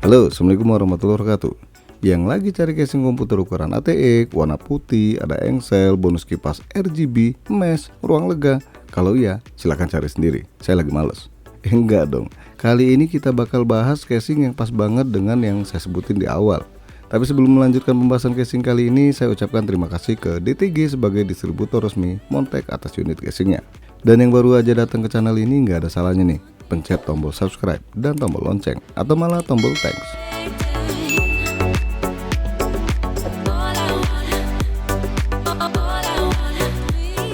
Halo, Assalamualaikum warahmatullahi wabarakatuh. Yang lagi cari casing komputer ukuran ATX, warna putih, ada engsel, bonus kipas RGB, mesh, ruang lega. Kalau iya, silahkan cari sendiri. Saya lagi males. Enggak dong. Kali ini kita bakal bahas casing yang pas banget dengan yang saya sebutin di awal. Tapi sebelum melanjutkan pembahasan casing kali ini, saya ucapkan terima kasih ke DTG sebagai distributor resmi Montech atas unit casingnya. Dan yang baru aja datang ke channel ini nggak ada salahnya nih, pencet tombol subscribe dan tombol lonceng atau malah tombol thanks.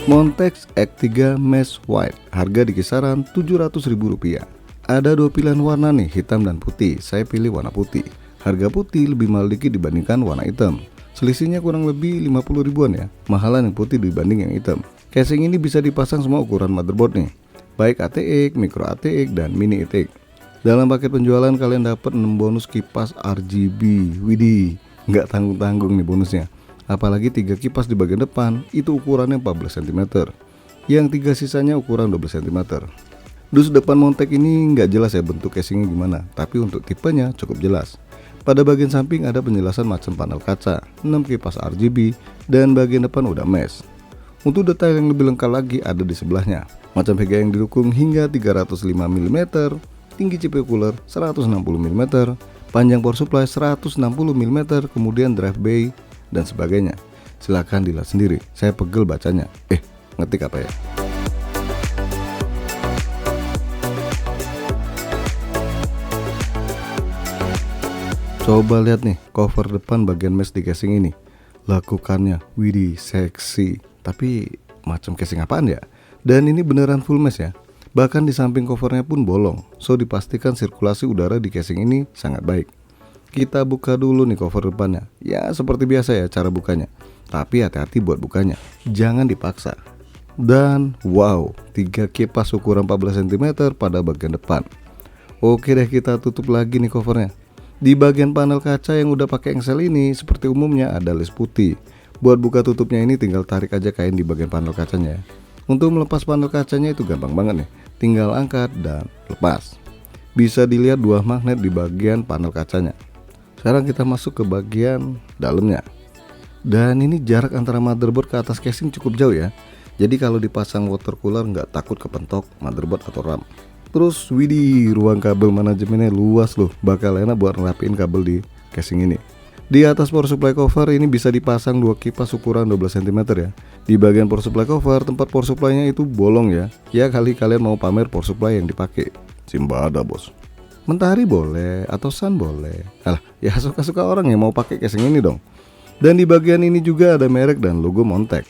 Montech X3 Mesh White, harga di kisaran Rp700.000. Ada dua pilihan warna nih, hitam dan putih. Saya pilih warna putih. Harga putih lebih mahal dikit dibandingkan warna hitam. Selisihnya kurang lebih 50 ribuan ya, mahalan yang putih dibanding yang hitam. Casing ini bisa dipasang semua ukuran motherboard nih, baik ATX, micro ATX, dan mini ATX. Dalam paket penjualan kalian dapat 6 bonus kipas RGB. Widih, nggak tanggung-tanggung nih bonusnya. Apalagi 3 kipas di bagian depan, itu ukurannya 14 cm. Yang 3 sisanya ukuran 12 cm. Dus depan Montech ini nggak jelas ya bentuk casingnya gimana, tapi untuk tipenya cukup jelas. Pada bagian samping ada penjelasan macam panel kaca, 6 kipas RGB, dan bagian depan udah mesh. Untuk detail yang lebih lengkap lagi ada di sebelahnya. Macam VGA yang didukung hingga 305 mm, tinggi CPU cooler 160 mm, panjang power supply 160 mm, kemudian drive bay dan sebagainya. Silahkan dilihat sendiri, saya pegel bacanya. Ngetik apa ya? Coba lihat nih cover depan bagian mesh di casing ini. Lakukannya, widih, seksi. Tapi macam casing apaan ya? Dan ini beneran full mesh ya. Bahkan di samping covernya pun bolong. So dipastikan sirkulasi udara di casing ini sangat baik. Kita buka dulu nih cover depannya. Ya seperti biasa ya cara bukanya. Tapi hati-hati buat bukanya, jangan dipaksa. Dan wow, 3 kipas ukuran 14 cm pada bagian depan. Oke deh, kita tutup lagi nih covernya. Di bagian panel kaca yang udah pakai engsel ini, seperti umumnya ada list putih. Buat buka tutupnya ini tinggal tarik aja kain di bagian panel kacanya. Untuk melepas panel kacanya itu gampang banget nih, tinggal angkat dan lepas. Bisa dilihat 2 magnet di bagian panel kacanya. Sekarang kita masuk ke bagian dalamnya. Dan ini jarak antara motherboard ke atas casing cukup jauh ya. Jadi kalau dipasang water cooler nggak takut kepentok motherboard atau RAM. Terus widih, ruang kabel manajemennya luas loh, bakal enak buat ngerapiin kabel di casing ini. Di atas power supply cover ini bisa dipasang 2 kipas ukuran 12 cm ya. Di bagian power supply cover, tempat power supply-nya itu bolong ya. Ya kali kalian mau pamer power supply yang dipakai. Simbada bos. Mentari boleh atau sun boleh. Alah, ya suka-suka orang yang mau pakai casing ini dong. Dan di bagian ini juga ada merek dan logo Montech.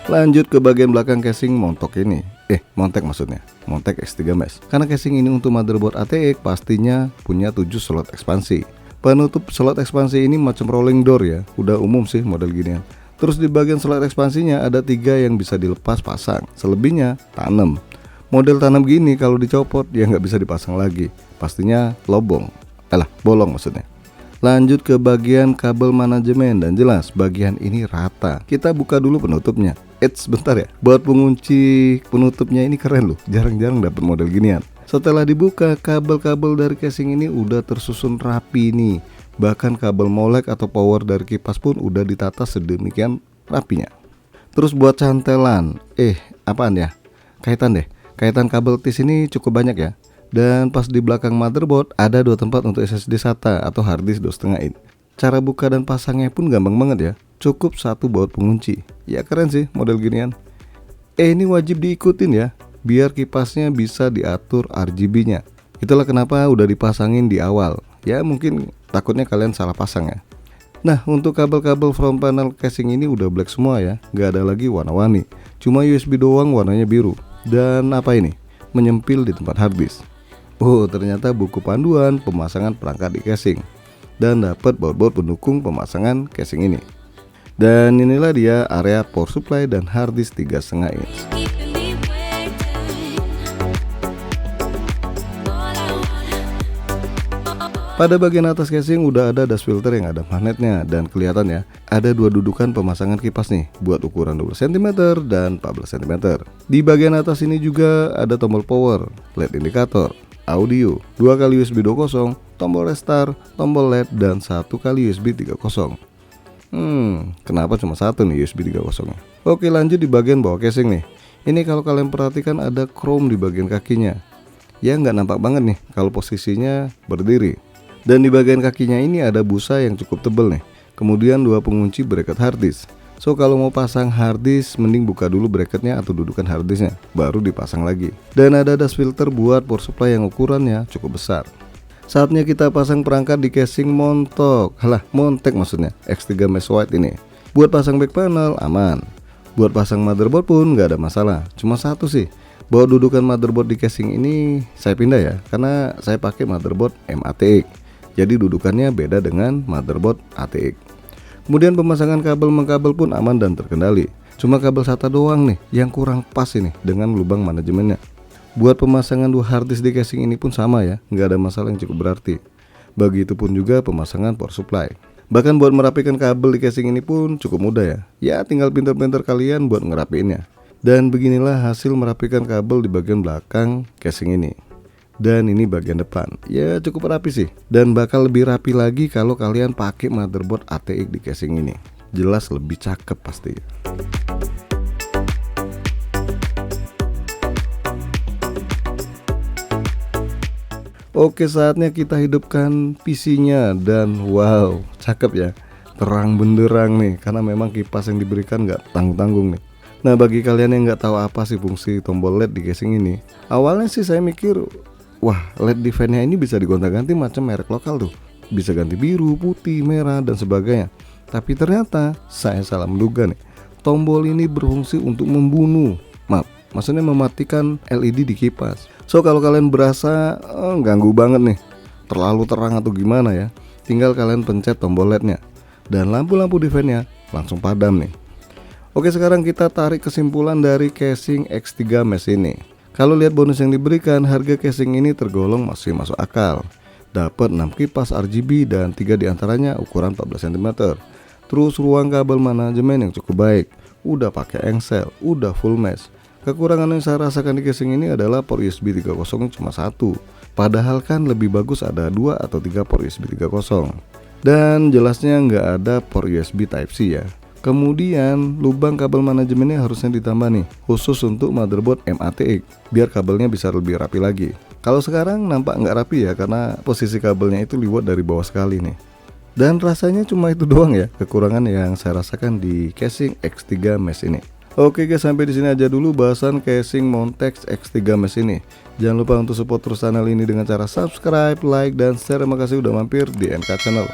Lanjut ke bagian belakang casing Montech ini. Montech maksudnya, Montech X3 Mesh. Karena casing ini untuk motherboard ATX pastinya punya 7 slot ekspansi. Penutup slot ekspansi ini macam rolling door ya, udah umum sih model ginian. Terus di bagian slot ekspansinya ada 3 yang bisa dilepas pasang, selebihnya tanam. Model tanam gini kalau dicopot ya nggak bisa dipasang lagi, pastinya bolong maksudnya. Lanjut ke bagian kabel manajemen dan jelas bagian ini rata. Kita buka dulu penutupnya. Bentar ya, buat pengunci penutupnya ini keren loh, jarang-jarang dapat model ginian. Setelah dibuka, kabel-kabel dari casing ini udah tersusun rapi nih. Bahkan kabel molek atau power dari kipas pun udah ditata sedemikian rapinya. Terus buat cantelan, apaan ya? Kaitan kabel tis ini cukup banyak ya. Dan pas di belakang motherboard ada 2 tempat untuk SSD SATA atau harddisk 2,5 in. Cara buka dan pasangnya pun gampang banget ya. Cukup 1 baut pengunci. Ya keren sih model ginian. Ini wajib diikutin ya, biar kipasnya bisa diatur RGB-nya. Itulah kenapa udah dipasangin di awal. Ya mungkin takutnya kalian salah pasang ya. Nah untuk kabel-kabel front panel casing ini udah black semua ya, nggak ada lagi warna-warni. Cuma USB doang warnanya biru. Dan apa ini? Menyempil di tempat harddisk. Ternyata buku panduan pemasangan perangkat di casing. Dan dapat baut-baut pendukung pemasangan casing ini. Dan inilah dia area power supply dan harddisk 3,5 inch. Pada bagian atas casing udah ada dust filter yang ada magnetnya, dan kelihatan ya ada dua dudukan pemasangan kipas nih buat ukuran 12 cm dan 14 cm. Di bagian atas ini juga ada tombol power, LED indikator, audio, 2 kali USB 2.0, tombol restart, tombol LED, dan 1 kali USB 3.0. Kenapa cuma satu nih USB 3.0 nya? Oke, lanjut di bagian bawah casing nih. Ini kalau kalian perhatikan ada chrome di bagian kakinya. Ya nggak nampak banget nih kalau posisinya berdiri. Dan di bagian kakinya ini ada busa yang cukup tebel nih. Kemudian dua pengunci bracket harddisk. So kalau mau pasang harddisk mending buka dulu bracketnya atau dudukan harddisknya, baru dipasang lagi. Dan ada dust filter buat power supply yang ukurannya cukup besar. Saatnya kita pasang perangkat di casing montok. Montek maksudnya, X3 Mesh White ini. Buat pasang back panel aman. Buat pasang motherboard pun nggak ada masalah. Cuma satu sih, bahwa dudukan motherboard di casing ini saya pindah ya, karena saya pakai motherboard M-ATX. Jadi dudukannya beda dengan motherboard ATX. Kemudian pemasangan kabel mengkabel pun aman dan terkendali. Cuma kabel SATA doang nih yang kurang pas ini dengan lubang manajemennya. Buat pemasangan dua harddisk di casing ini pun sama ya, nggak ada masalah yang cukup berarti. Begitupun juga pemasangan power supply. Bahkan buat merapikan kabel di casing ini pun cukup mudah ya. Ya tinggal pintar-pintar kalian buat ngerapiinnya. Dan beginilah hasil merapikan kabel di bagian belakang casing ini. Dan ini bagian depan, ya cukup rapi sih. Dan bakal lebih rapi lagi kalau kalian pakai motherboard ATX di casing ini. Jelas lebih cakep pasti. Oke, saatnya kita hidupkan PC-nya. Dan wow, cakep ya, terang benderang nih, karena memang kipas yang diberikan nggak tanggung-tanggung nih. Nah, bagi kalian yang nggak tahu apa sih fungsi tombol LED di casing ini, awalnya sih saya mikir, wah, LED di fan-nya ini bisa digonta-ganti macam merek lokal tuh. Bisa ganti biru, putih, merah, dan sebagainya. Tapi ternyata saya salah menduga nih. Tombol ini berfungsi untuk membunuh. Maksudnya mematikan LED di kipas. So kalau kalian berasa ganggu banget nih, terlalu terang atau gimana ya, tinggal kalian pencet tombol LED-nya. Dan lampu-lampu di fan-nya langsung padam nih. Oke, sekarang kita tarik kesimpulan dari casing X3 Mesh ini. Kalau lihat bonus yang diberikan, harga casing ini tergolong masih masuk akal. Dapat 6 kipas RGB dan 3 diantaranya ukuran 14 cm. Terus ruang kabel manajemen yang cukup baik. Udah pakai engsel, udah full mesh. Kekurangan yang saya rasakan di casing ini adalah port USB 3.0 cuma satu. Padahal kan lebih bagus ada 2 atau 3 port USB 3.0. Dan jelasnya nggak ada port USB Type-C ya. Kemudian lubang kabel manajemennya harusnya ditambah nih, khusus untuk motherboard M-ATX, biar kabelnya bisa lebih rapi lagi. Kalau sekarang nampak nggak rapi ya, karena posisi kabelnya itu liwat dari bawah sekali nih. Dan rasanya cuma itu doang ya kekurangan yang saya rasakan di casing X3 Mesh ini. Oke guys, sampai di sini aja dulu bahasan casing Montex X3 Mesh ini. Jangan lupa untuk support terus channel ini dengan cara subscribe, like, dan share. Terima kasih udah mampir di MK Channel.